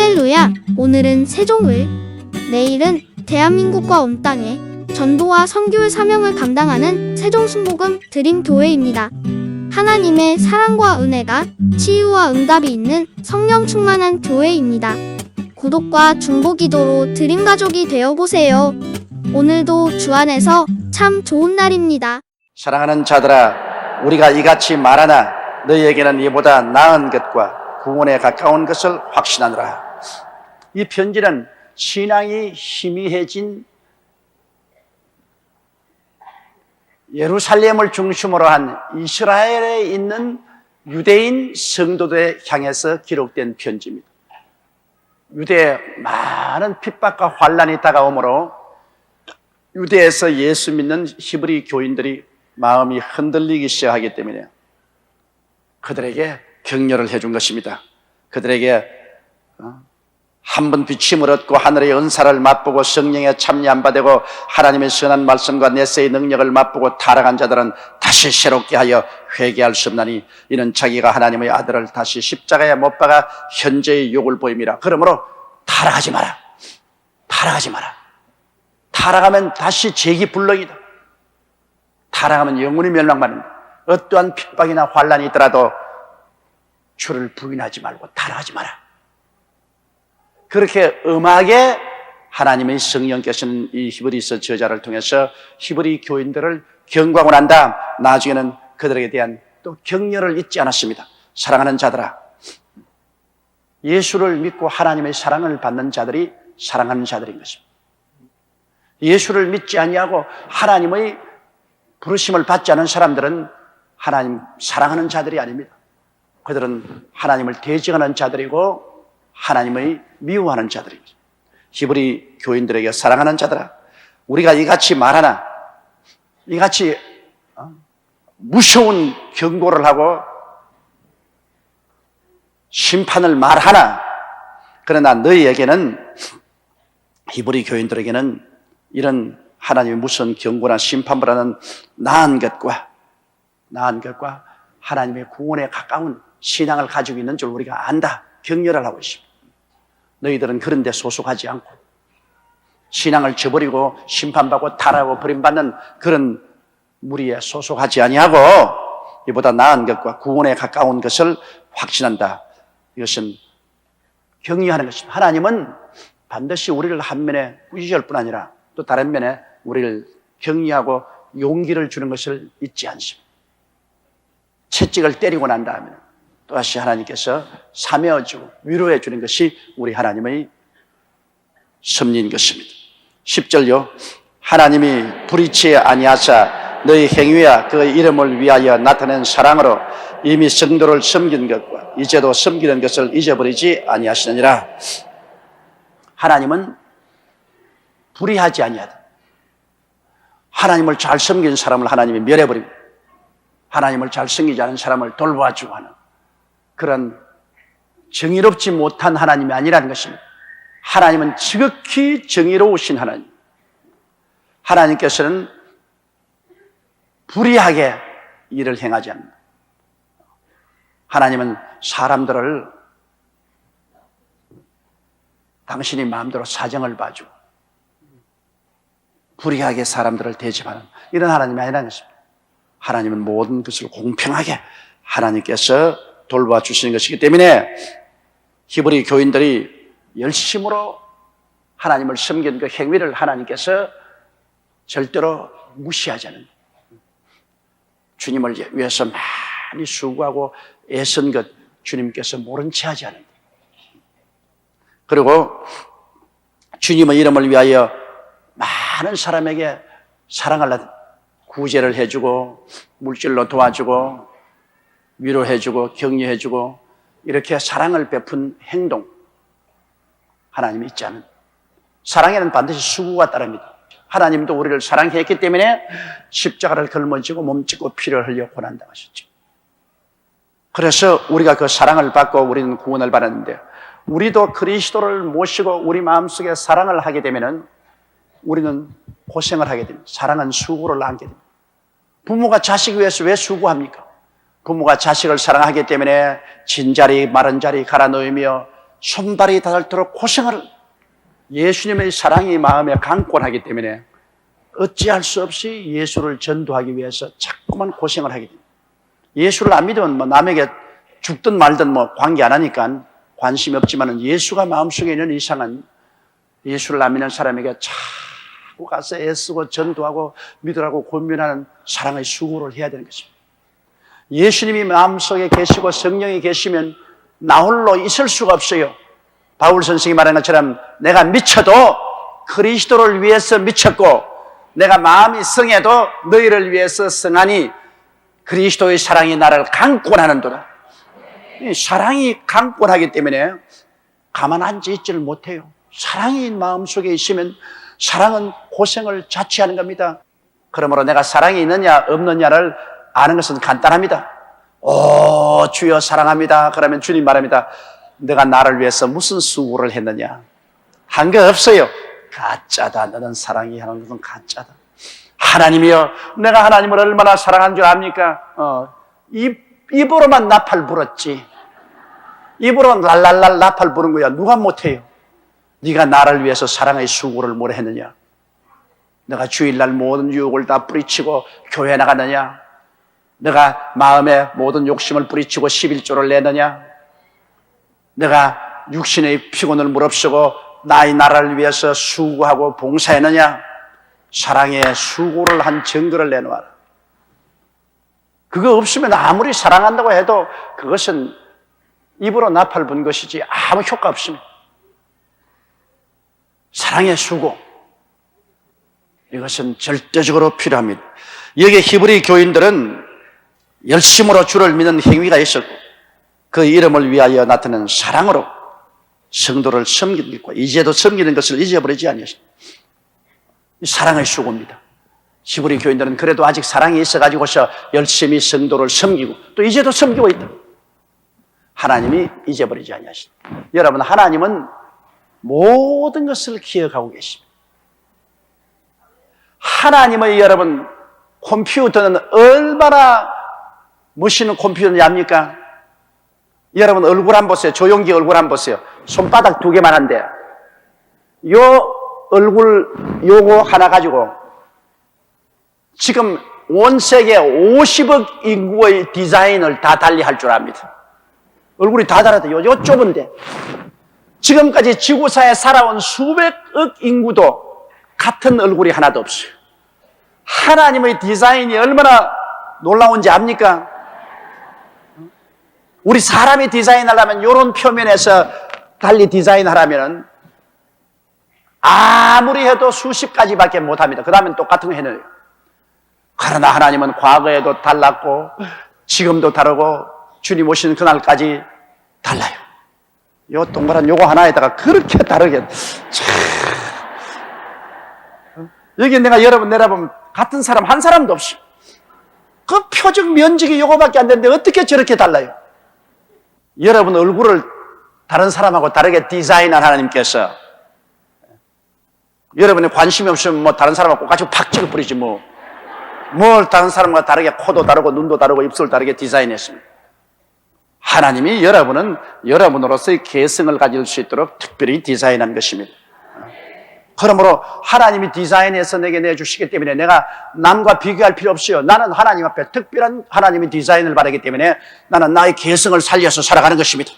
할렐루야! 오늘은 세종을, 내일은 대한민국과 온 땅에 전도와 선교의 사명을 감당하는 세종순복음 드림교회입니다. 하나님의 사랑과 은혜가 치유와 응답이 있는 성령 충만한 교회입니다. 구독과 중보기도로 드림가족이 되어보세요. 오늘도 주 안에서 참 좋은 날입니다. 사랑하는 자들아, 우리가 이같이 말하나 너희에게는 이보다 나은 것과 구원에 가까운 것을 확신하노라. 이 편지는 신앙이 희미해진 예루살렘을 중심으로 한 이스라엘에 있는 유대인 성도들에 향해서 기록된 편지입니다. 유대에 많은 핍박과 환란이 다가오므로 유대에서 예수 믿는 히브리 교인들이 마음이 흔들리기 시작하기 때문에 그들에게 격려를 해준 것입니다. 그들에게 한 번 비침을 얻고 하늘의 은사를 맛보고 성령에 참여 안 받고 하나님의 선한 말씀과 내세의 능력을 맛보고 타락한 자들은 다시 새롭게 하여 회개할 수 없나니 이는 자기가 하나님의 아들을 다시 십자가에 못 박아 현재의 욕을 보임이라. 그러므로 타락하지 마라. 타락하지 마라. 타락하면 다시 재기 불능이다. 타락하면 영원히 멸망받는다. 어떠한 핍박이나 환란이 있더라도 주를 부인하지 말고 타락하지 마라. 그렇게 엄하게 하나님의 성령께서는 이 히브리서 저자를 통해서 히브리 교인들을 경고하고 난 다음 나중에는 그들에게 대한 또 격려를 잊지 않았습니다. 사랑하는 자들아, 예수를 믿고 하나님의 사랑을 받는 자들이 사랑하는 자들인 것입니다. 예수를 믿지 아니하고 하나님의 부르심을 받지 않은 사람들은 하나님 사랑하는 자들이 아닙니다. 그들은 하나님을 대적하는 자들이고 하나님의 미워하는 자들입니다. 히브리 교인들에게 사랑하는 자들아, 우리가 이같이 말하나, 이같이 무서운 경고를 하고 심판을 말하나, 그러나 너희에게는, 히브리 교인들에게는 이런 하나님의 무서운 경고나 심판보다는 나은 것과 하나님의 구원에 가까운 신앙을 가지고 있는 줄 우리가 안다. 격려를 하고 있습니다. 너희들은 그런 데 소속하지 않고 신앙을 저버리고 심판받고 타락하고 버림받는 그런 무리에 소속하지 아니하고 이보다 나은 것과 구원에 가까운 것을 확신한다. 이것은 격려하는 것입니다. 하나님은 반드시 우리를 한 면에 꾸짖을 뿐 아니라 또 다른 면에 우리를 격려하고 용기를 주는 것을 잊지 않습니다. 채찍을 때리고 난 다음에 또다시 하나님께서 사메어주고 위로해 주는 것이 우리 하나님의 섭리인 것입니다. 10절요. 하나님이 불의치 아니하사 너희 행위와 그 이름을 위하여 나타낸 사랑으로 이미 성도를 섬긴 것과 이제도 섬기는 것을 잊어버리지 아니하시느니라. 하나님은 불의하지 아니하다. 하나님을 잘 섬기는 사람을 하나님이 멸해버리고 하나님을 잘 섬기지 않은 사람을 돌봐주고 하는 그런 정의롭지 못한 하나님이 아니라는 것입니다. 하나님은 지극히 정의로우신 하나님. 하나님께서는 불의하게 일을 행하지 않는다. 하나님은 사람들을 당신이 마음대로 사정을 봐주고 불의하게 사람들을 대접하는 이런 하나님이 아니라는 것입니다. 하나님은 모든 것을 공평하게 하나님께서 돌봐주시는 것이기 때문에 히브리 교인들이 열심으로 하나님을 섬긴 그 행위를 하나님께서 절대로 무시하지 않는다. 주님을 위해서 많이 수고하고 애쓴 것 주님께서 모른 채 하지 않는다. 그리고 주님의 이름을 위하여 많은 사람에게 사랑을 구제를 해주고 물질로 도와주고 위로해주고 격려해주고 이렇게 사랑을 베푼 행동 하나님이 있지 않은 사랑에는 반드시 수고가 따릅니다. 하나님도 우리를 사랑했기 때문에 십자가를 걸머지고 몸짓고 피를 흘려 고난당하셨죠. 그래서 우리가 그 사랑을 받고 우리는 구원을 받았는데 우리도 그리스도를 모시고 우리 마음속에 사랑을 하게 되면 우리는 고생을 하게 됩니다. 사랑은 수고를 안게 됩니다. 부모가 자식 위해서 왜 수고합니까? 부모가 자식을 사랑하기 때문에 진자리 마른 자리 갈아 놓으며 손발이 닳도록 고생을, 예수님의 사랑이 마음에 강권하기 때문에 어찌할 수 없이 예수를 전도하기 위해서 자꾸만 고생을 하게 됩니다. 예수를 안 믿으면 뭐 남에게 죽든 말든 뭐 관계 안 하니까 관심이 없지만 예수가 마음속에 있는 이상은 예수를 안 믿는 사람에게 자꾸 가서 애쓰고 전도하고 믿으라고 고민하는 사랑의 수고를 해야 되는 것입니다. 예수님이 마음속에 계시고 성령이 계시면 나 홀로 있을 수가 없어요. 바울 선생이 말한 것처럼 내가 미쳐도 그리스도를 위해서 미쳤고 내가 마음이 성해도 너희를 위해서 성하니 그리스도의 사랑이 나를 강권하는도다. 이 사랑이 강권하기 때문에 가만 앉아 있지를 못해요. 사랑이 마음속에 있으면 사랑은 고생을 자취하는 겁니다. 그러므로 내가 사랑이 있느냐 없느냐를 아는 것은 간단합니다. 오, 주여 사랑합니다. 그러면 주님 말합니다. 내가 나를 위해서 무슨 수고를 했느냐? 한 거 없어요. 가짜다. 너는 사랑이 하는 것은 가짜다. 하나님이여, 내가 하나님을 얼마나 사랑한 줄 압니까? 입으로만 나팔 불었지. 입으로만 랄랄랄 나팔 부는 거야. 누가 못해요? 네가 나를 위해서 사랑의 수고를 뭘 했느냐? 내가 주일날 모든 유혹을 다 뿌리치고 교회 나갔느냐? 내가 마음에 모든 욕심을 뿌리치고 11조를 내느냐? 내가 육신의 피곤을 무릅쓰고 나의 나라를 위해서 수고하고 봉사했느냐? 사랑의 수고를 한 증거를 내놓아라. 그거 없으면 아무리 사랑한다고 해도 그것은 입으로 나팔 분 것이지 아무 효과 없습니다. 사랑의 수고, 이것은 절대적으로 필요합니다. 여기 히브리 교인들은 열심으로 주를 믿는 행위가 있었고 그 이름을 위하여 나타나는 사랑으로 성도를 섬기고 이제도 섬기는 것을 잊어버리지 아니하십니다. 사랑의 수고입니다. 히브리 교인들은 그래도 아직 사랑이 있어가지고서 열심히 성도를 섬기고 또 이제도 섬기고 있다. 하나님이 잊어버리지 아니하십니다. 여러분, 하나님은 모든 것을 기억하고 계십니다. 하나님의 여러분 컴퓨터는 얼마나 멋있는 컴퓨터인지 압니까? 여러분 얼굴 한번 보세요. 조용기 얼굴 한번 보세요. 손바닥 2개만 한데 요 얼굴 요거 하나 가지고 지금 온 세계 50억 인구의 디자인을 다 달리할 줄 압니다. 얼굴이 다 달아도 요 좁은데 지금까지 지구사에 살아온 수백억 인구도 같은 얼굴이 하나도 없어요. 하나님의 디자인이 얼마나 놀라운지 압니까? 우리 사람이 디자인하려면 이런 표면에서 달리 디자인하려면 아무리 해도 수십 가지밖에 못합니다. 그 다음엔 똑같은 거 해내요. 그러나 하나님은 과거에도 달랐고 지금도 다르고 주님 오시는 그날까지 달라요. 요 동그란 요거 하나에다가 그렇게 다르게 여기 내가 여러분 내려보면 같은 사람 한 사람도 없이 그 표적 면적이 요거밖에 안 되는데 어떻게 저렇게 달라요? 여러분 얼굴을 다른 사람하고 다르게 디자인한 하나님께서 여러분이 관심이 없으면 뭐 다른 사람하고 가지고 팍 찍어버리지 뭐. 뭘 다른 사람과 다르게 코도 다르고 눈도 다르고 입술도 다르게 디자인했습니다. 하나님이 여러분은 여러분으로서의 개성을 가질 수 있도록 특별히 디자인한 것입니다. 그러므로 하나님이 디자인해서 내게 내주시기 때문에 내가 남과 비교할 필요 없어요. 나는 하나님 앞에 특별한 하나님의 디자인을 바라기 때문에 나는 나의 개성을 살려서 살아가는 것입니다.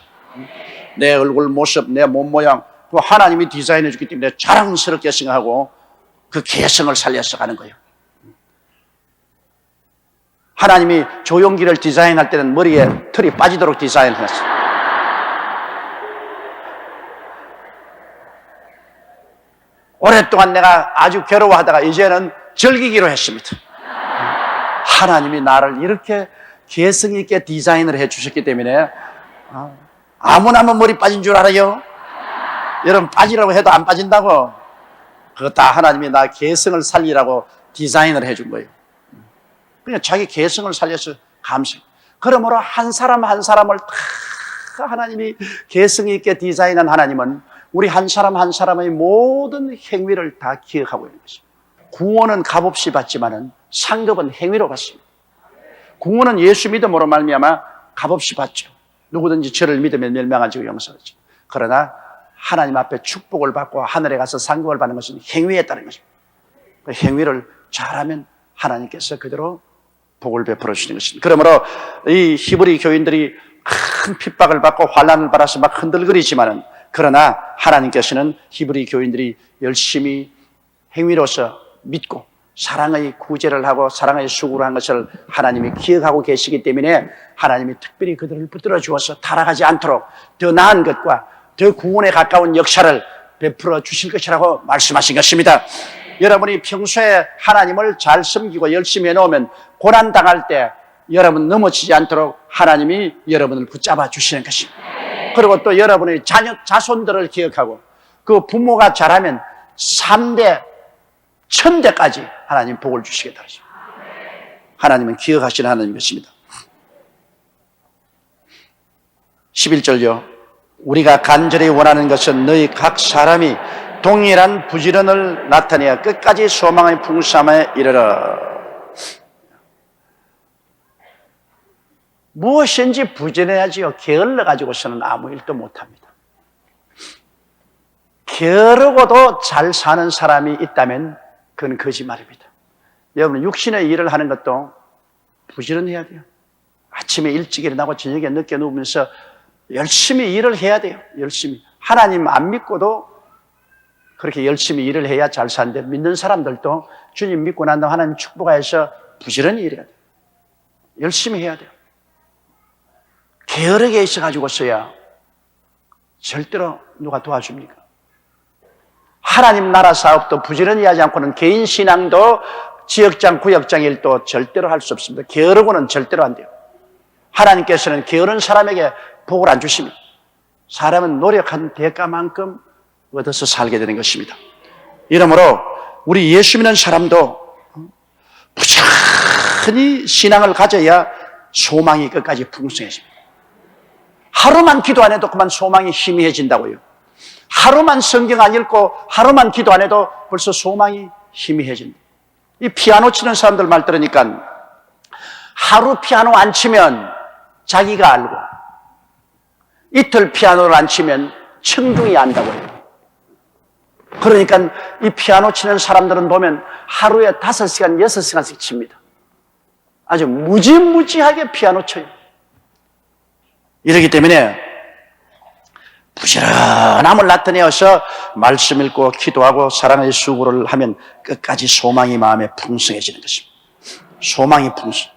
내 얼굴 모습, 내 몸 모양, 그 하나님이 디자인해 주기 때문에 자랑스럽게 생각하고 그 개성을 살려서 가는 거예요. 하나님이 조용기를 디자인할 때는 머리에 털이 빠지도록 디자인을 했어요. 오랫동안 내가 아주 괴로워하다가 이제는 즐기기로 했습니다. 하나님이 나를 이렇게 개성 있게 디자인을 해 주셨기 때문에 아무나 머리 빠진 줄 알아요? 여러분 빠지라고 해도 안 빠진다고. 그거 다 하나님이 나 개성을 살리라고 디자인을 해준 거예요. 그냥 자기 개성을 살려서 감사해요. 그러므로 한 사람 한 사람을 다 하나님이 개성 있게 디자인한 하나님은 우리 한 사람 한 사람의 모든 행위를 다 기억하고 있는 것입니다. 구원은 값없이 받지만은 상급은 행위로 받습니다. 구원은 예수 믿음으로 말미암아 값없이 받죠. 누구든지 저를 믿으면 멸망하지고 영생하죠. 그러나 하나님 앞에 축복을 받고 하늘에 가서 상급을 받는 것은 행위에 따른 것입니다. 그 행위를 잘하면 하나님께서 그대로 복을 베풀어 주시는 것입니다. 그러므로 이 히브리 교인들이 큰 핍박을 받고 환난을 받아서 막 흔들거리지만은, 그러나 하나님께서는 히브리 교인들이 열심히 행위로서 믿고 사랑의 구제를 하고 사랑의 수고를 한 것을 하나님이 기억하고 계시기 때문에 하나님이 특별히 그들을 붙들어 주어서 타락하지 않도록 더 나은 것과 더 구원에 가까운 역사를 베풀어 주실 것이라고 말씀하신 것입니다. 여러분이 평소에 하나님을 잘 섬기고 열심히 해놓으면 고난당할 때 여러분 넘어지지 않도록 하나님이 여러분을 붙잡아 주시는 것입니다. 그리고 또 여러분의 자손들을 기억하고 그 부모가 잘하면 3대, 1000대까지 하나님 복을 주시겠다. 하나님은 기억하시는 하나님인 것입니다. 11절요. 우리가 간절히 원하는 것은 너희 각 사람이 동일한 부지런을 나타내어 끝까지 소망의 풍성함에 이르러. 무엇인지 부지런해야지요. 게을러 가지고서는 아무 일도 못합니다. 게으르고도 잘 사는 사람이 있다면 그건 거짓말입니다. 여러분, 육신의 일을 하는 것도 부지런해야 돼요. 아침에 일찍 일어나고 저녁에 늦게 누우면서 열심히 일을 해야 돼요. 열심히. 하나님 안 믿고도 그렇게 열심히 일을 해야 잘 사는데, 믿는 사람들도 주님 믿고 난 다음 하나님 축복하여서 부지런히 일해야 돼요. 열심히 해야 돼요. 게으르게 있어가지고서야 절대로 누가 도와줍니까? 하나님 나라 사업도 부지런히 하지 않고는 개인 신앙도 지역장, 구역장 일도 절대로 할 수 없습니다. 게으르고는 절대로 안 돼요. 하나님께서는 게으른 사람에게 복을 안 주십니다. 사람은 노력한 대가만큼 얻어서 살게 되는 것입니다. 이러므로 우리 예수 믿는 사람도 부지런히 신앙을 가져야 소망이 끝까지 풍성해집니다. 하루만 기도 안 해도 그만 소망이 희미해진다고요. 하루만 성경 안 읽고 하루만 기도 안 해도 벌써 소망이 희미해진다. 이 피아노 치는 사람들 말 들으니까 하루 피아노 안 치면 자기가 알고 이틀 피아노를 안 치면 청중이 안다고 해요. 그러니까 이 피아노 치는 사람들은 보면 하루에 5시간, 6시간씩 칩니다. 아주 무지무지하게 피아노 쳐요. 이렇기 때문에 부지런함을 나타내어서 말씀 읽고 기도하고 사랑의 수고를 하면 끝까지 소망이 마음에 풍성해지는 것입니다. 소망이 풍성.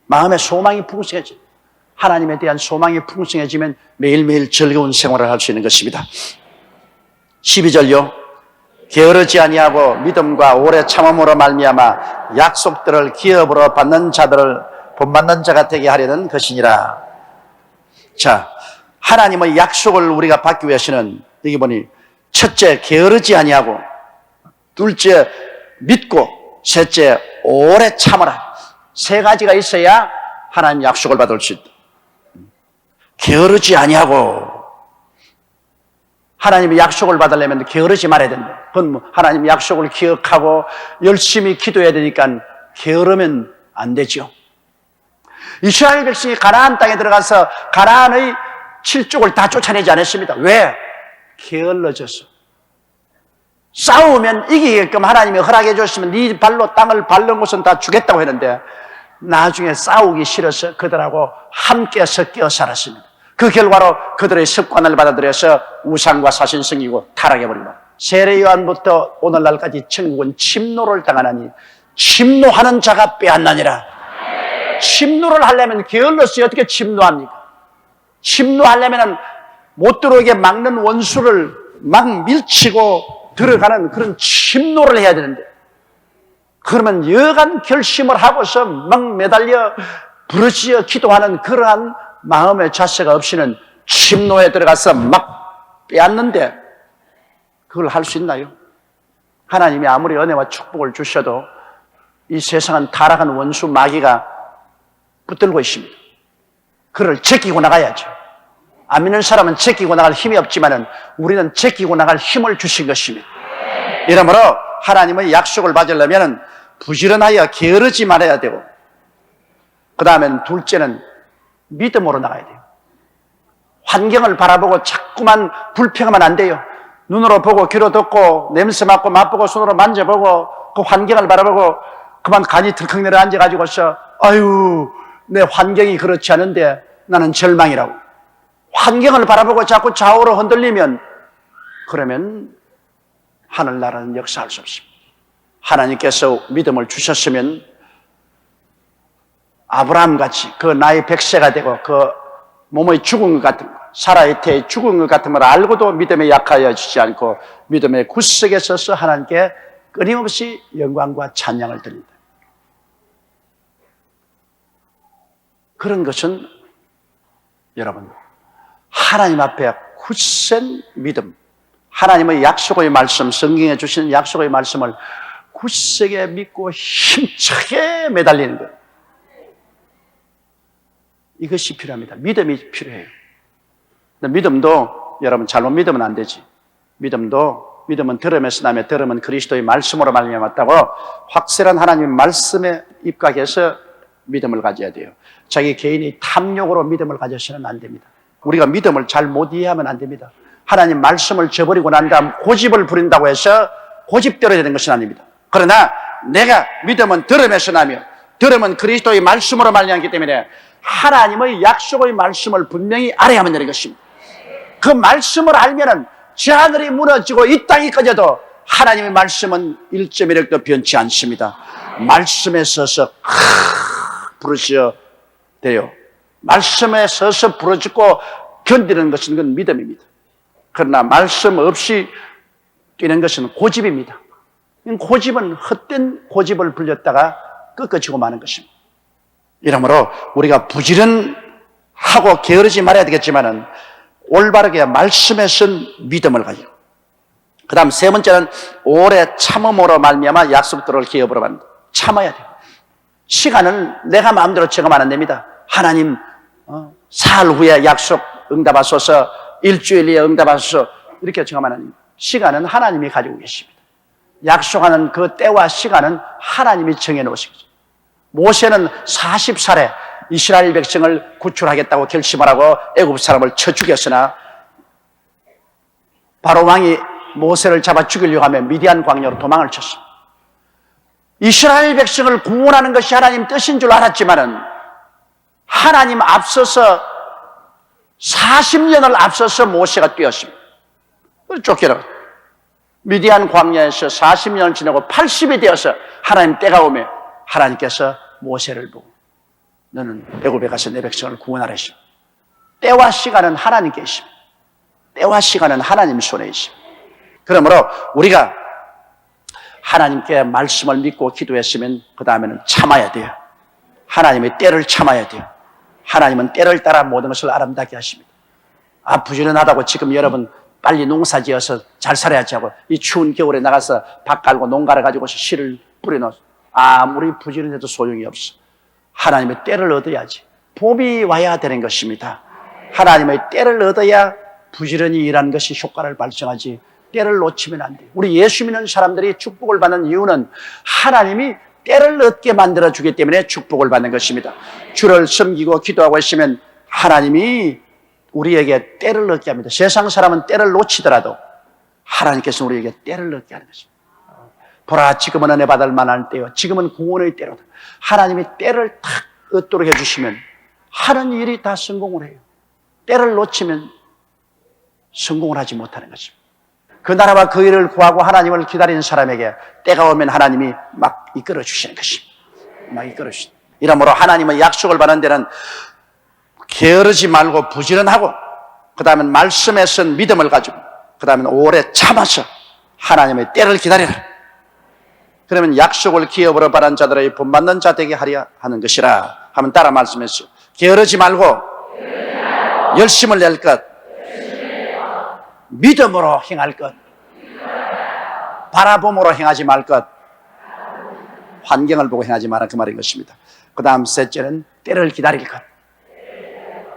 마음에 소망이 풍성해져. 하나님에 대한 소망이 풍성해지면 매일매일 즐거운 생활을 할 수 있는 것입니다. 12절요. 게으르지 아니하고 믿음과 오래 참음으로 말미암아 약속들을 기업으로 받는 자들을 본받는 자가 되게 하려는 것이니라. 자, 하나님의 약속을 우리가 받기 위해서는 여기 보니 첫째 게으르지 아니하고, 둘째 믿고, 셋째 오래 참으라. 3가지가 있어야 하나님 약속을 받을 수 있다. 게으르지 아니하고, 하나님의 약속을 받으려면 게으르지 말아야 된다. 그건 하나님 약속을 기억하고 열심히 기도해야 되니까 게으르면 안 되죠. 이스라엘 백성이 가나안 땅에 들어가서 가나안의 7족을 다 쫓아내지 않았습니다. 왜? 게을러져서. 싸우면 이기게끔 하나님이 허락해 줬으면 네 발로 땅을 밟는 곳은 다 주겠다고 했는데 나중에 싸우기 싫어서 그들하고 함께 섞여 살았습니다. 그 결과로 그들의 습관을 받아들여서 우상과 사신 섬기고 타락해버립니다. 세례 요한부터 오늘날까지 천국은 침노를 당하나니 침노하는 자가 빼앗나니라. 침노를 하려면 게을러서 어떻게 침노합니까? 침노하려면 못 들어오게 막는 원수를 막 밀치고 들어가는 그런 침노를 해야 되는데, 그러면 여간 결심을 하고서 막 매달려 부르짖어 기도하는 그러한 마음의 자세가 없이는 침노에 들어가서 막 빼앗는데 그걸 할 수 있나요? 하나님이 아무리 은혜와 축복을 주셔도 이 세상은 타락한 원수 마귀가 붙들고 있습니다. 그를 제끼고 나가야죠. 안 믿는 사람은 제끼고 나갈 힘이 없지만은 우리는 제끼고 나갈 힘을 주신 것입니다. 이러므로 하나님의 약속을 받으려면 부지런하여 게으르지 말아야 되고, 그 다음엔 둘째는 믿음으로 나가야 돼요. 환경을 바라보고 자꾸만 불평하면 안 돼요. 눈으로 보고 귀로 듣고 냄새 맡고 맛보고 손으로 만져보고 그 환경을 바라보고 그만 간이 덜컥 내려앉아가지고서 아유 내 환경이 그렇지 않은데 나는 절망이라고. 환경을 바라보고 자꾸 좌우로 흔들리면 그러면 하늘나라는 역사할 수 없습니다. 하나님께서 믿음을 주셨으면 아브라함같이 그 나의 백세가 되고 그 몸의 죽은 것 같은 거, 사라의 태의 죽은 것 같은 걸 알고도 믿음에 약하여지지 않고 믿음의 구석에 서서 하나님께 끊임없이 영광과 찬양을 드린다. 그런 것은 여러분 하나님 앞에 굳센 믿음, 하나님의 약속의 말씀, 성경에 주신 약속의 말씀을 굳세게 믿고 힘차게 매달리는 거예요. 이것이 필요합니다. 믿음이 필요해요. 근데 믿음도 여러분 잘못 믿으면 안 되지. 믿음은 들음에서 나며 들음은 그리스도의 말씀으로 말미암았다고 확실한 하나님의 말씀에 입각해서 믿음을 가져야 돼요. 자기 개인의 탐욕으로 믿음을 가져서는 안 됩니다. 우리가 믿음을 잘 못 이해하면 안 됩니다. 하나님 말씀을 저버리고 난 다음 고집을 부린다고 해서 고집대로 되는 것은 아닙니다. 그러나 내가 믿음은 들음에서 나며 들음은 그리스도의 말씀으로 말미암기 때문에 하나님의 약속의 말씀을 분명히 알아야만 되는 것입니다. 그 말씀을 알면은 저 하늘이 무너지고 이 땅이 꺼져도 하나님의 말씀은 1.1획도 변치 않습니다. 말씀에 서서 부르셔야 돼요. 말씀에 서서 부르짖고 견디는 것은 그건 믿음입니다. 그러나 말씀 없이 뛰는 것은 고집입니다. 고집은 헛된 고집을 불렸다가 꺾어지고 마는 것입니다. 이러므로 우리가 부지런하고 게으르지 말아야 되겠지만은 올바르게 말씀에 쓴 믿음을 가지고 그 다음 세 번째는 오래 참음으로 말미암아 약속들을 기업으로 만든다. 참아야 돼요. 시간은 내가 마음대로 정하면 안 됩니다. 하나님 사흘 후에 약속 응답하소서, 일주일 후에 응답하소서 이렇게 정하면 안 됩니다. 시간은 하나님이 가지고 계십니다. 약속하는 그 때와 시간은 하나님이 정해놓으신 거죠. 모세는 40살에 이스라엘 백성을 구출하겠다고 결심을 하고 애굽 사람을 쳐 죽였으나 바로 왕이 모세를 잡아 죽이려고 하며 미디안 광야로 도망을 쳤습니다. 이스라엘 백성을 구원하는 것이 하나님 뜻인 줄 알았지만은 하나님 앞서서 40년을 앞서서 모세가 뛰었습니다. 쫓겨나 미디안 광야에서 40년을 지나고 80이 되어서 하나님 때가 오며 하나님께서 모세를 보고 너는 애굽에 가서 내 백성을 구원하라시오. 때와 시간은 하나님께 있습니다. 때와 시간은 하나님 손에 있습니다. 그러므로 우리가 하나님께 말씀을 믿고 기도했으면 그 다음에는 참아야 돼요. 하나님의 때를 참아야 돼요. 하나님은 때를 따라 모든 것을 아름답게 하십니다. 부지런하다고 지금 여러분 빨리 농사 지어서 잘 살아야지 하고 이 추운 겨울에 나가서 밭 갈고 농가를 가지고 씨를 뿌려놓아서 아무리 부지런해도 소용이 없어. 하나님의 때를 얻어야지. 봄이 와야 되는 것입니다. 하나님의 때를 얻어야 부지런히 일하는 것이 효과를 발생하지 때를 놓치면 안 돼요. 우리 예수 믿는 사람들이 축복을 받는 이유는 하나님이 때를 얻게 만들어주기 때문에 축복을 받는 것입니다. 주를 섬기고 기도하고 있으면 하나님이 우리에게 때를 얻게 합니다. 세상 사람은 때를 놓치더라도 하나님께서 우리에게 때를 얻게 하는 것입니다. 보라, 지금은 은혜 받을 만한 때요, 지금은 구원의 때로다. 하나님이 때를 탁 얻도록 해주시면 하는 일이 다 성공을 해요. 때를 놓치면 성공을 하지 못하는 것입니다. 그 나라와 그 일을 구하고 하나님을 기다리는 사람에게 때가 오면 하나님이 막 이끌어 주시는 것입니다. 막 이끌어 주시는. 이러므로 하나님의 약속을 받는 데는 게으르지 말고 부지런하고, 그 다음에 말씀에 쓴 믿음을 가지고, 그 다음에 오래 참아서 하나님의 때를 기다리라. 그러면 약속을 기업으로 받은 자들의 본받는 자 되게 하려 하는 것이라 하면 따라 말씀했어요. 게으르지 말고 열심을 낼 것, 믿음으로 행할 것, 바라봄으로 행하지 말 것, 환경을 보고 행하지 마라, 그 말인 것입니다. 그 다음 셋째는 때를 기다릴 것.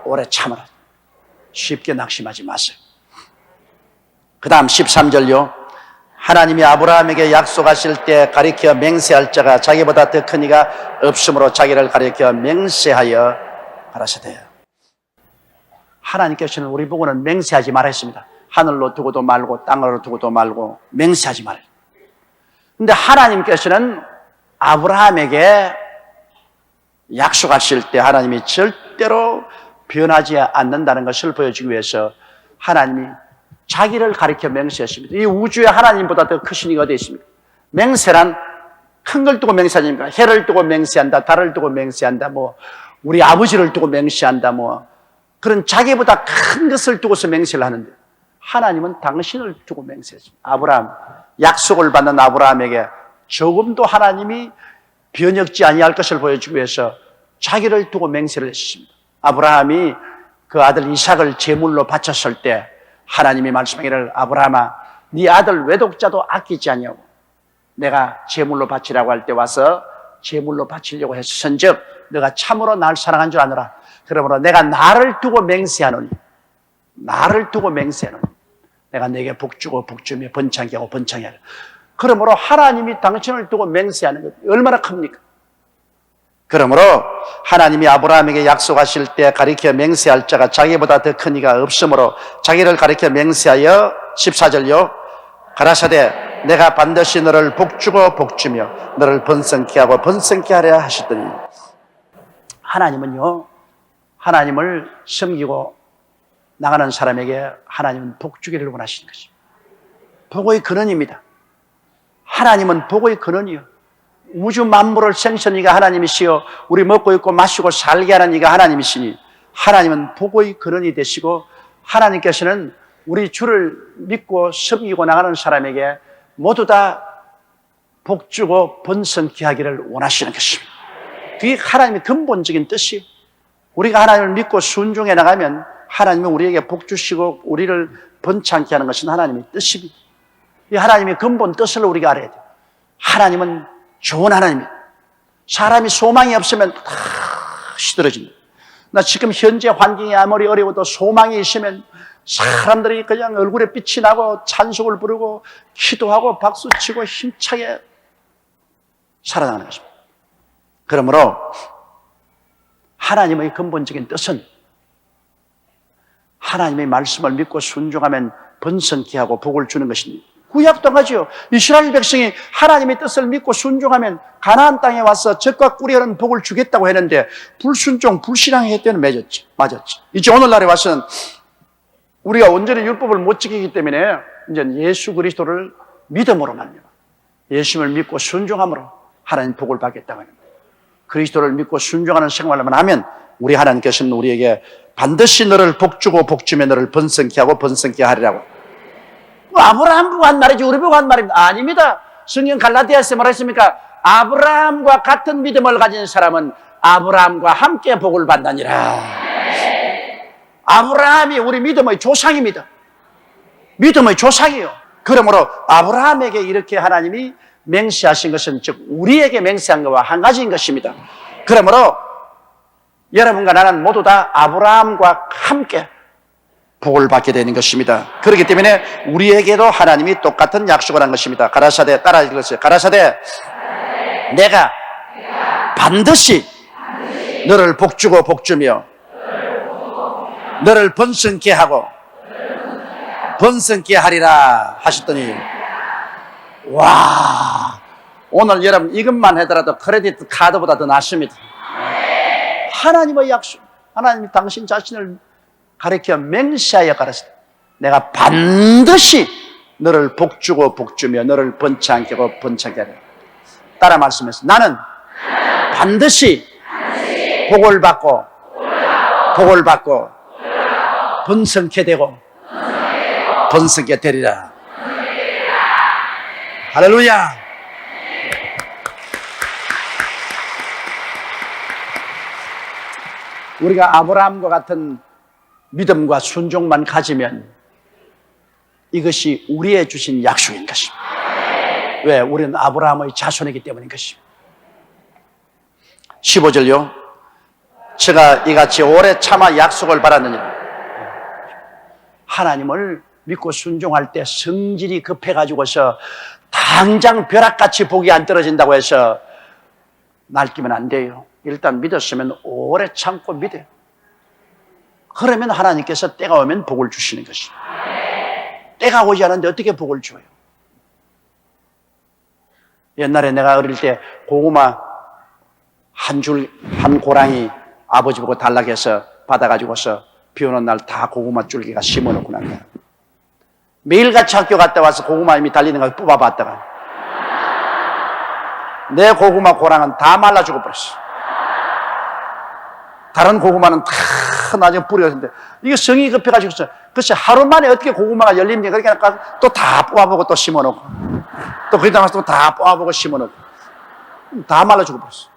오래 참으라. 쉽게 낙심하지 마세요. 그 다음 13절요. 하나님이 아브라함에게 약속하실 때 가리켜 맹세할 자가 자기보다 더 큰 이가 없으므로 자기를 가리켜 맹세하여 가라사대. 하나님께서는 우리 보고는 맹세하지 말라 했습니다. 하늘로 두고도 말고 땅으로 두고도 말고 맹세하지 말라. 근데 하나님께서는 아브라함에게 약속하실 때 하나님이 절대로 변하지 않는다는 것을 보여주기 위해서 하나님이 자기를 가리켜 맹세했습니다. 이 우주에 하나님보다 더 크신 이가 어디 있습니까? 맹세란 큰 걸 두고 맹세하니까 해를 두고 맹세한다, 달을 두고 맹세한다, 뭐 우리 아버지를 두고 맹세한다, 뭐 그런 자기보다 큰 것을 두고서 맹세를 하는데 하나님은 당신을 두고 맹세했습니다. 아브라함, 약속을 받는 아브라함에게 조금도 하나님이 변혁지 아니할 것을 보여주기 위해서 자기를 두고 맹세를 했습니다. 아브라함이 그 아들 이삭을 제물로 바쳤을 때 하나님이 말씀하기를 아브라함아, 네 아들 외독자도 아끼지 아니하고 내가 제물로 바치라고 할 때 와서 제물로 바치려고 했은즉 너가 참으로 날 사랑한 줄 아노라. 그러므로 내가 나를 두고 맹세하노니, 나를 두고 맹세하노니 내가 네게 복주고 복주며 번창케 하고 번창케 하라. 그러므로 하나님이 당신을 두고 맹세하는 것 얼마나 큽니까? 그러므로 하나님이 아브라함에게 약속하실 때 가리켜 맹세할 자가 자기보다 더 큰 이가 없으므로 자기를 가리켜 맹세하여 14절요 가라사대 내가 반드시 너를 복주고 복주며 너를 번성케 하고 번성케 하려 하셨더니, 하나님은요, 하나님을 섬기고 나가는 사람에게 하나님은 복주기를 원하시는 것입니다. 복의 근원입니다. 하나님은 복의 근원이요, 우주 만물을 생선 이가 하나님이시여 우리 먹고 입고 마시고 살게 하는 이가 하나님이시니 하나님은 복의 근원이 되시고, 하나님께서는 우리 주를 믿고 섬기고 나가는 사람에게 모두 다 복주고 번성케 하기를 원하시는 것입니다. 그게 하나님의 근본적인 뜻이에요. 우리가 하나님을 믿고 순종해 나가면 하나님은 우리에게 복주시고 우리를 번창케 하는 것은 하나님의 뜻입니다. 이 하나님의 근본 뜻을 우리가 알아야 돼요. 하나님은 좋은 하나님입니다. 사람이 소망이 없으면 다 시들어집니다. 나 지금 현재 환경이 아무리 어려워도 소망이 있으면 사람들이 그냥 얼굴에 빛이 나고 찬송을 부르고 기도하고 박수치고 힘차게 살아나가는 것입니다. 그러므로 하나님의 근본적인 뜻은 하나님의 말씀을 믿고 순종하면 번성케 하고 복을 주는 것입니다. 구약도 하지요. 이스라엘 백성이 하나님의 뜻을 믿고 순종하면 가나안 땅에 와서 젖과 꿀이 흐르는 복을 주겠다고 했는데 불순종, 불신앙했을 때는 맞았지. 이제 오늘날에 와서는 우리가 온전히 율법을 못 지키기 때문에 이제 예수 그리스도를 믿음으로 말미암아 예수를 믿고 순종함으로 하나님 복을 받겠다고 하는 거예요. 그리스도를 믿고 순종하는 생활만 하면 우리 하나님께서는 우리에게 반드시 너를 복주고 복주며 너를 번성케 하고 번성케 하리라고. 아브라함 보고 한 말이지 우리 보고 한 말입니다. 아닙니다. 성경 갈라디아서에 말했습니까? 아브라함과 같은 믿음을 가진 사람은 아브라함과 함께 복을 받느니라. 아브라함이 우리 믿음의 조상입니다. 믿음의 조상이요. 그러므로 아브라함에게 이렇게 하나님이 맹세하신 것은 즉 우리에게 맹세한 것과 한 가지인 것입니다. 그러므로 여러분과 나는 모두 다 아브라함과 함께 복을 받게 되는 것입니다. 그렇기 때문에 우리에게도 하나님이 똑같은 약속을 한 것입니다. 가라사대, 따라 읽었어요. 가라사대 내가 반드시 너를 복주고 복주며 너를 번성케 하고 번성케 하리라 하셨더니, 와, 오늘 여러분 이것만 하더라도 크레디트 카드보다 더 낫습니다. 하나님의 약속, 하나님이 당신 자신을 가리켜 맹세하여 가라사대 내가 반드시 너를 복주고 복주며 너를 번창케 하고 번창케 하리라. 따라 말씀했어요. 나는 반드시 복을 받고 번성케 되고 번성케 되리라. 할렐루야. 우리가 아브라함과 같은 믿음과 순종만 가지면 이것이 우리의 주신 약속인 것입니다. 왜? 우리는 아브라함의 자손이기 때문인 것입니다. 15절요. 제가 이같이 오래 참아 약속을 받았느니라. 하나님을 믿고 순종할 때 성질이 급해가지고서 당장 벼락같이 복이 안 떨어진다고 해서 날뛰면 안 돼요. 일단 믿었으면 오래 참고 믿어요. 그러면 하나님께서 때가 오면 복을 주시는 것입니다. 때가 오지 않은데 어떻게 복을 줘요? 옛날에 내가 어릴 때 고구마 한 고랑이 아버지 보고 달라고 해서 받아가지고서 비 오는 날 다 고구마 줄기가 심어놓고 난 거야. 매일같이 학교 갔다 와서 고구마 이미 달리는 걸 뽑아봤다가 내 고구마 고랑은 다 말라 죽어버렸어. 다른 고구마는 다 나중에 뿌렸는데 이게 성이 급해가지고 글쎄 하루 만에 어떻게 고구마가 열립니까? 그러니까 또 다 뽑아보고 또 심어놓고 또 거기다 가서 또 다 뽑아보고 심어놓고 다 말라 죽어버렸어.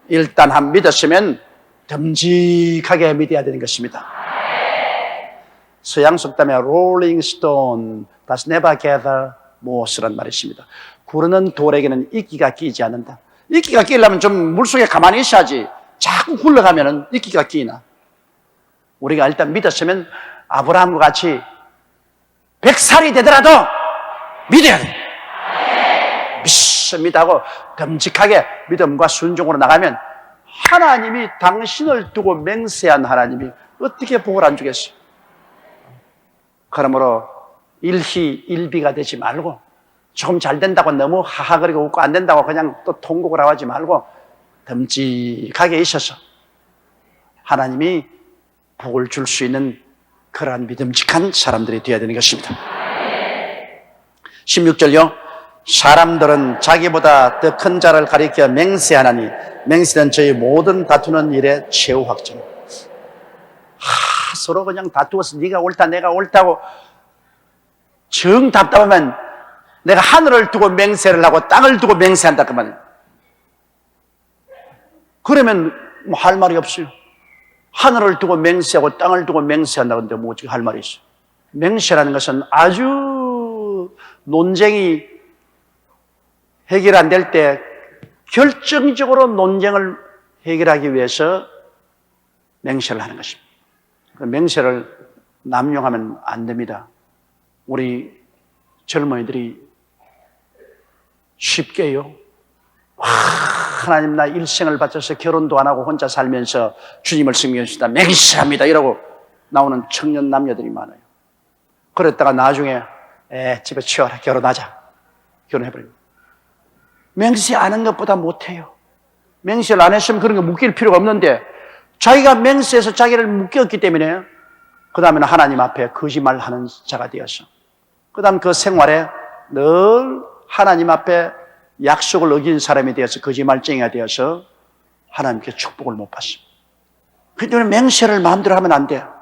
일단 한 믿었으면 듬직하게 믿어야 되는 것입니다. 서양 속담에 Rolling Stone does never gather moss란 말이 있습니다. 구르는 돌에게는 이끼가 끼지 않는다. 이끼가 끼려면 좀 물속에 가만히 있어야지. 자꾸 굴러가면 이끼가 끼나. 우리가 일단 믿었으면 아브라함과 같이 100살이 되더라도 믿어야 돼. 믿습니다 하고 듬직하게 믿음과 순종으로 나가면 하나님이 당신을 두고 맹세한 하나님이 어떻게 복을 안 주겠어요? 그러므로 일희일비가 되지 말고 조금 잘 된다고 너무 하하거리고 웃고 안 된다고 그냥 또 통곡을 하지 말고 듬직하게 있어서 하나님이 복을 줄 수 있는 그러한 믿음직한 사람들이 되어야 되는 것입니다. 16절요. 사람들은 자기보다 더 큰 자를 가리켜 맹세하나니 맹세는 저희 모든 다투는 일의 최후 확정. 서로 그냥 다투어서 네가 옳다 내가 옳다고 정 답답하면 내가 하늘을 두고 맹세를 하고 땅을 두고 맹세한다 그 말이에요. 그러면 뭐 할 말이 없어요. 하늘을 두고 맹세하고 땅을 두고 맹세한다 근데 뭐 어떻게 할 말이 있어요. 맹세라는 것은 아주 논쟁이 해결 안 될 때 결정적으로 논쟁을 해결하기 위해서 맹세를 하는 것입니다. 맹세를 남용하면 안 됩니다. 우리 젊은이들이 쉽게요. 하나님 나 일생을 바쳐서 결혼도 안 하고 혼자 살면서 주님을 섬기겠습니다. 맹세합니다. 이러고 나오는 청년 남녀들이 많아요. 그랬다가 나중에 집에 치워라 결혼하자. 결혼해버립니다. 맹세 안 한 것보다 못해요. 맹세를 안 했으면 그런 거 묶일 필요가 없는데 자기가 맹세해서 자기를 묶였기 때문에 그 다음에는 하나님 앞에 거짓말하는 자가 되어서 그 다음 그 생활에 늘 하나님 앞에 약속을 어긴 사람이 되어서 거짓말쟁이가 되어서 하나님께 축복을 못 받습니다. 그렇기 때문에 맹세를 마음대로 하면 안 돼요.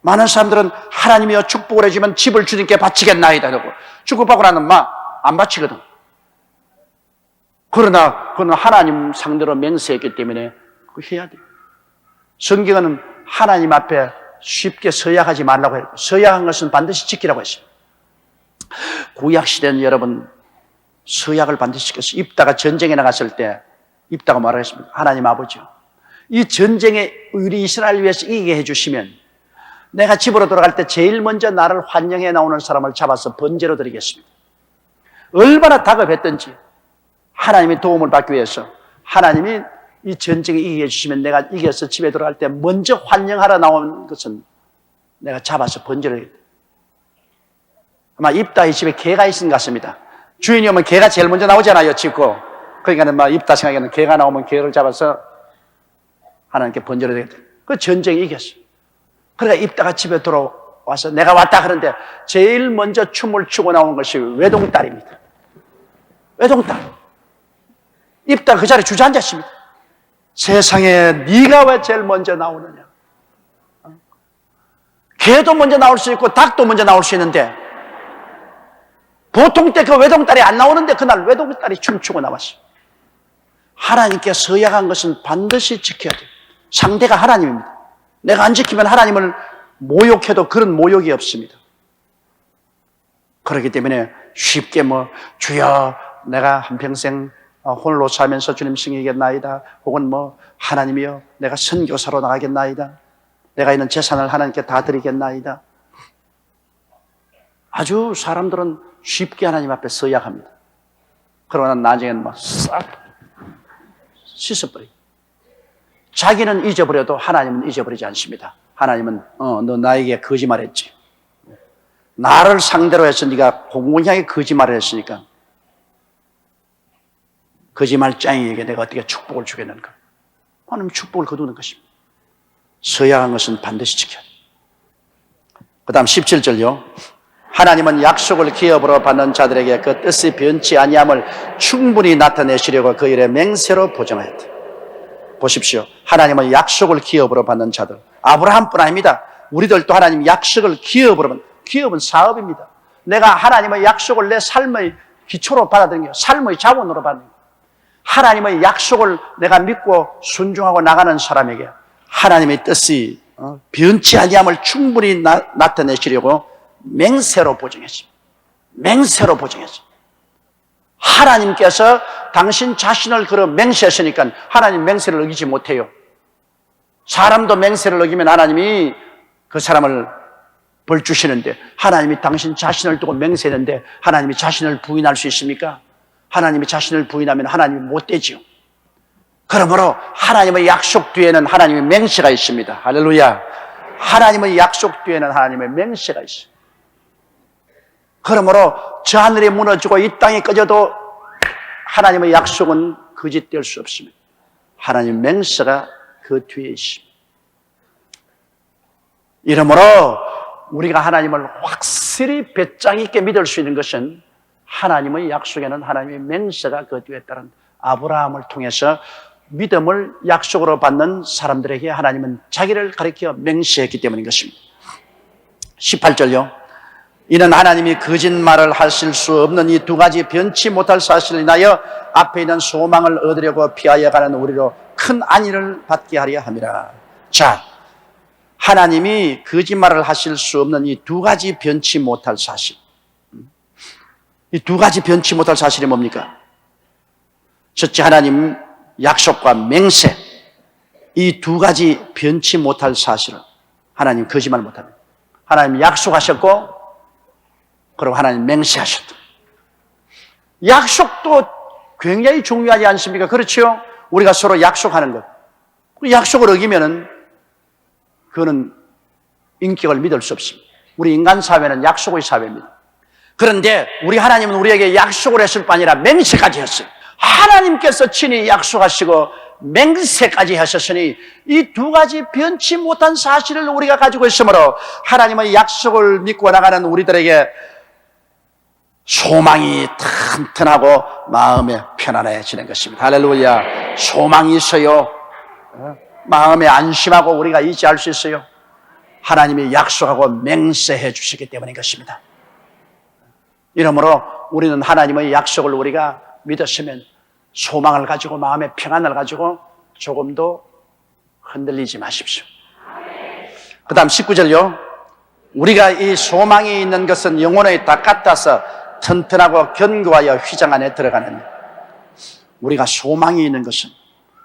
많은 사람들은 하나님이여 축복을 해주면 집을 주님께 바치겠나이다 하고 축복받고 나는 막 안 바치거든. 그러나 그는 하나님 상대로 맹세했기 때문에 그거 해야 돼요. 성경은 하나님 앞에 쉽게 서약하지 말라고 했고 서약한 것은 반드시 지키라고 했어요. 구약시대는 여러분 서약을 반드시 지켰어요. 입다가 전쟁에 나갔을 때 입다가 뭐라고 했습니까? 하나님 아버지요, 이 전쟁에 우리 이스라엘 위해서 이기게 해주시면 내가 집으로 돌아갈 때 제일 먼저 나를 환영해 나오는 사람을 잡아서 번제로 드리겠습니다. 얼마나 다급했던지 하나님의 도움을 받기 위해서 하나님이 이 전쟁에 이기게 해주시면 내가 이겨서 집에 돌아갈 때 먼저 환영하러 나온 것은 내가 잡아서 번제를 해야 돼. 아마 입다의 집에 개가 있은 것 같습니다. 주인이 오면 개가 제일 먼저 나오잖아요, 짚고. 그러니까는 막 입다 생각에는 개가 나오면 개를 잡아서 하나님께 번제를 해야 돼. 그 전쟁에 이겼어. 그러니까 입다가 집에 돌아와서 내가 왔다 그러는데 제일 먼저 춤을 추고 나온 것이 외동딸입니다. 외동딸. 입다가 그 자리에 주저앉았습니다. 세상에 네가 왜 제일 먼저 나오느냐. 개도 먼저 나올 수 있고 닭도 먼저 나올 수 있는데 보통 때 그 외동딸이 안 나오는데 그날 외동딸이 춤추고 나왔어요. 하나님께 서약한 것은 반드시 지켜야 돼요. 상대가 하나님입니다. 내가 안 지키면 하나님을 모욕해도 그런 모욕이 없습니다. 그렇기 때문에 쉽게 주여 내가 한평생 홀로 살면서 주님 섬기겠나이다. 혹은 하나님이여 내가 선교사로 나가겠나이다. 내가 있는 재산을 하나님께 다 드리겠나이다. 아주 사람들은 쉽게 하나님 앞에 서약합니다. 그러나 나중에는 싹 씻어버리고 자기는 잊어버려도 하나님은 잊어버리지 않습니다. 하나님은 너 나에게 거짓말했지. 나를 상대로 해서 네가 공공하게 거짓말을 했으니까 거짓말쟁이에게 내가 어떻게 축복을 주겠는가. 하나님 축복을 거두는 것입니다. 서양한 것은 반드시 지켜야 돼. 그 다음 17절요. 하나님은 약속을 기업으로 받는 자들에게 그 뜻이 변치 아니함을 충분히 나타내시려고 그 일에 맹세로 보정하였다. 보십시오. 하나님은 약속을 기업으로 받는 자들. 아브라함뿐 아닙니다. 우리들도 하나님 약속을 기업으로 받는, 기업은 사업입니다. 내가 하나님의 약속을 내 삶의 기초로 받아들인 거, 삶의 자원으로 받는 거. 하나님의 약속을 내가 믿고 순종하고 나가는 사람에게 하나님의 뜻이 변치 아니함을 충분히 나타내시려고 맹세로 보정했습니다. 맹세로 보정했습니다. 하나님께서 당신 자신을 그런 맹세했으니까 하나님 맹세를 어기지 못해요. 사람도 맹세를 어기면 하나님이 그 사람을 벌 주시는데 하나님이 당신 자신을 두고 맹세했는데 하나님이 자신을 부인할 수 있습니까? 하나님이 자신을 부인하면 하나님이 못 되지요. 그러므로 하나님의 약속 뒤에는 하나님의 맹세가 있습니다. 할렐루야. 하나님의 약속 뒤에는 하나님의 맹세가 있어요. 그러므로 저 하늘이 무너지고 이 땅이 꺼져도 하나님의 약속은 거짓될 수 없습니다. 하나님의 맹세가 그 뒤에 있습니다. 이러므로 우리가 하나님을 확실히 배짱 있게 믿을 수 있는 것은 하나님의 약속에는 하나님의 맹세가 그 뒤에 따른 아브라함을 통해서 믿음을 약속으로 받는 사람들에게 하나님은 자기를 가리켜 맹세했기 때문인 것입니다. 18절요. 이는 하나님이 거짓말을 하실 수 없는 이 두 가지 변치 못할 사실을 인하여 앞에 있는 소망을 얻으려고 피하여 가는 우리로 큰 안위를 받게 하려 함이라. 자, 하나님이 거짓말을 하실 수 없는 이 두 가지 변치 못할 사실. 이 두 가지 변치 못할 사실이 뭡니까? 첫째, 하나님 약속과 맹세. 이 두 가지 변치 못할 사실을 하나님 거짓말 못합니다. 하나님 약속하셨고 그리고 하나님 맹세하셨다. 약속도 굉장히 중요하지 않습니까? 그렇죠? 우리가 서로 약속하는 것. 약속을 어기면은 그거는 인격을 믿을 수 없습니다. 우리 인간 사회는 약속의 사회입니다. 그런데 우리 하나님은 우리에게 약속을 했을 뿐 아니라 맹세까지 했어요. 하나님께서 친히 약속하시고 맹세까지 하셨으니 이 두 가지 변치 못한 사실을 우리가 가지고 있으므로 하나님의 약속을 믿고 나가는 우리들에게 소망이 튼튼하고 마음에 편안해지는 것입니다. 할렐루야. 소망이 있어요. 마음에 안심하고 우리가 의지할 수 있어요. 하나님이 약속하고 맹세해 주시기 때문인 것입니다. 이러므로 우리는 하나님의 약속을 우리가 믿었으면 소망을 가지고 마음의 평안을 가지고 조금도 흔들리지 마십시오. 그 다음 19절요. 우리가 이 소망이 있는 것은 영혼의 닭 같아서 튼튼하고 견고하여 휘장 안에 들어가는, 우리가 소망이 있는 것은,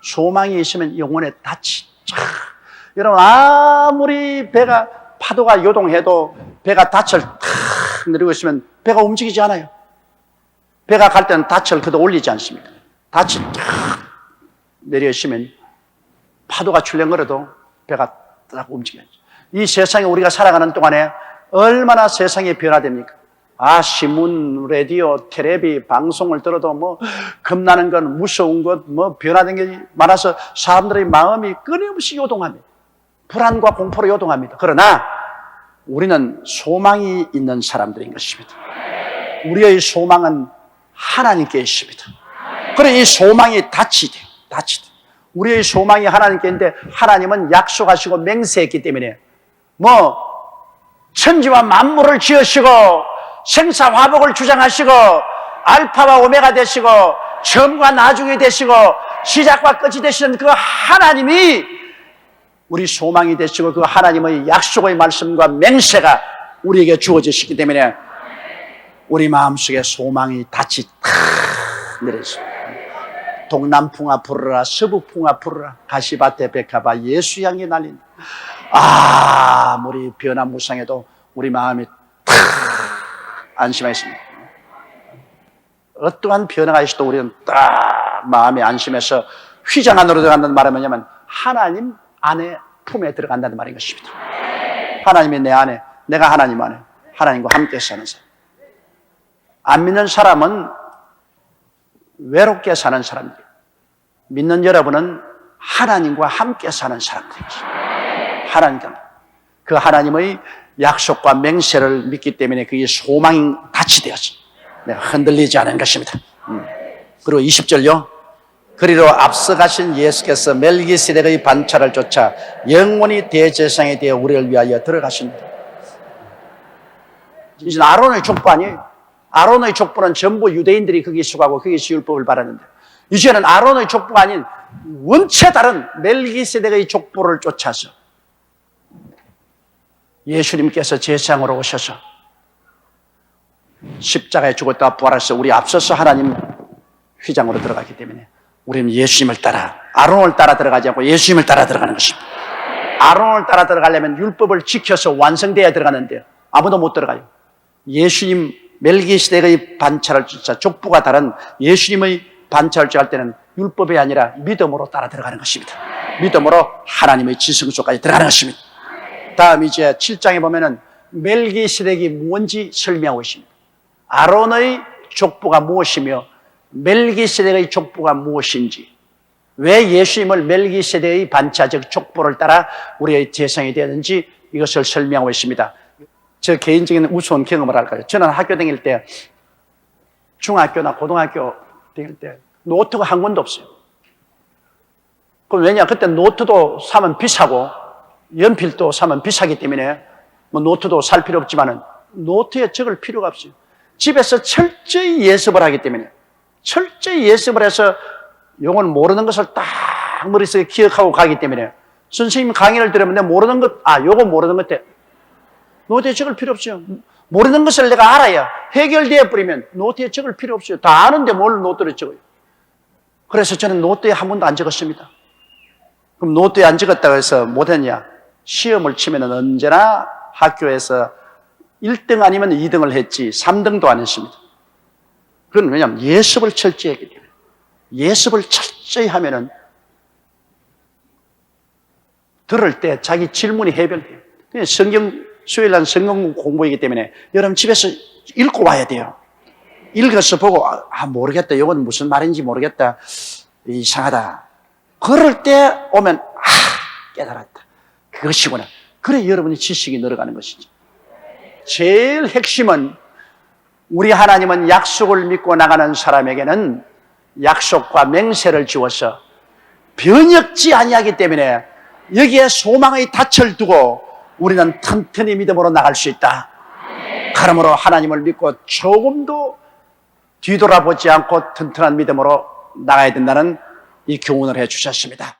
소망이 있으면 영혼의 닻이 여러분 아무리 배가 파도가 요동해도 배가 닻을 탁 내리고 있으면 배가 움직이지 않아요. 배가 갈 때는 닻을 그도 올리지 않습니다. 닻이 탁 내려 있으면 파도가 출렁거려도 배가 딱 움직여요. 이 세상에 우리가 살아가는 동안에 얼마나 세상이 변화됩니까? 신문, 라디오, 텔레비, 방송을 들어도 겁나는 건, 무서운 것, 변화된 게 많아서 사람들의 마음이 끊임없이 요동합니다. 불안과 공포로 요동합니다. 그러나 우리는 소망이 있는 사람들인 것입니다. 우리의 소망은 하나님께 있습니다. 그래, 이 소망이 닻이 돼요. 닻이 돼요. 우리의 소망이 하나님께 있는데 하나님은 약속하시고 맹세했기 때문에 천지와 만물을 지으시고 생사화복을 주장하시고 알파와 오메가 되시고 처음과 나중이 되시고 시작과 끝이 되시는 그 하나님이 우리 소망이 되시고 그 하나님의 약속의 말씀과 맹세가 우리에게 주어지시기 때문에 우리 마음속에 소망이 닻이 탁 내려있습니다. 동남풍아 불어라, 서북풍아 불어라, 가시밭에 백합아 예수 향기 날린다. 아무리 변화무쌍해도 우리 마음이 탁 안심하겠습니다. 어떠한 변화가 있어도 우리는 딱 마음에 안심해서 휘장 안으로 들어간다는 말은 뭐냐면 하나님 안에 품에 들어간다는 말인 것입니다. 하나님이 내 안에, 내가 하나님 안에, 하나님과 함께 사는 사람. 안 믿는 사람은 외롭게 사는 사람들. 믿는 여러분은 하나님과 함께 사는 사람들이죠. 하나님과 그 하나님의 약속과 맹세를 믿기 때문에 그의 소망이 닻이 되었지. 흔들리지 않은 것입니다. 그리고 20절요. 그리로 앞서가신 예수께서 멜기세덱의 반차를 쫓아 영원히 대제사장이 되어 우리를 위하여 들어가십니다. 이제 아론의 족보 아니에요. 아론의 족보는 전부 유대인들이 거기에 수고하고 거기에서 율법을 받았는데, 이제는 아론의 족보가 아닌 원체 다른 멜기세덱의 족보를 쫓아서 예수님께서 제사장으로 오셔서 십자가에 죽었다가 부활하셔서 우리 앞서서 하나님 휘장으로 들어갔기 때문에 우리는 예수님을 따라, 아론을 따라 들어가지 않고 예수님을 따라 들어가는 것입니다. 아론을 따라 들어가려면 율법을 지켜서 완성돼야 들어가는데요, 아무도 못 들어가요. 예수님 멜기세덱의 반차를 쫓아 족보가 다른 예수님의 반차를 쫓을 때는 율법이 아니라 믿음으로 따라 들어가는 것입니다. 믿음으로 하나님의 지성소까지 들어가는 것입니다. 다음 이제 7장에 보면은 멜기세덱이 뭔지 설명하고 있습니다. 아론의 족보가 무엇이며 멜기세덱의 족보가 무엇인지, 왜 예수님을 멜기세덱의 반차적 족보를 따라 우리의 제사장이 되었는지 이것을 설명하고 있습니다. 저 개인적인 우스운 경험을 할까요? 저는 학교 다닐 때, 중학교나 고등학교 다닐 때 노트가 한 권도 없어요. 그럼 왜냐? 그때 노트도 사면 비싸고 연필도 사면 비싸기 때문에 뭐 노트도 살 필요 없지만은 노트에 적을 필요가 없어요. 집에서 철저히 예습을 하기 때문에, 철저히 예습을 해서 용을 모르는 것을 딱 머릿속에 기억하고 가기 때문에 선생님 강의를 들으면 모르는 것, 요거 모르는 것 때 노트에 적을 필요 없어요. 모르는 것을 내가 알아야 해결되어 버리면 노트에 적을 필요 없어요. 다 아는데 뭘 노트를 적어요. 그래서 저는 노트에 한 번도 안 적었습니다. 그럼 노트에 안 적었다고 해서 못했냐? 시험을 치면 언제나 학교에서 1등 아니면 2등을 했지 3등도 안 했습니다. 그건 왜냐하면 예습을 철저히 했기 때문에. 예습을 철저히 하면은 들을 때 자기 질문이 해결돼요. 성경, 수요일날 성경 공부이기 때문에 여러분 집에서 읽고 와야 돼요. 읽어서 보고 모르겠다, 이건 무슨 말인지 모르겠다, 이상하다, 그럴 때 오면 깨달았다, 그것이구나. 그래 여러분이 지식이 늘어가는 것이죠. 제일 핵심은 우리 하나님은 약속을 믿고 나가는 사람에게는 약속과 맹세를 지워서 변혁지 아니하기 때문에 여기에 소망의 닻을 두고 우리는 튼튼히 믿음으로 나갈 수 있다. 그러므로 하나님을 믿고 조금도 뒤돌아보지 않고 튼튼한 믿음으로 나가야 된다는 이 교훈을 해 주셨습니다.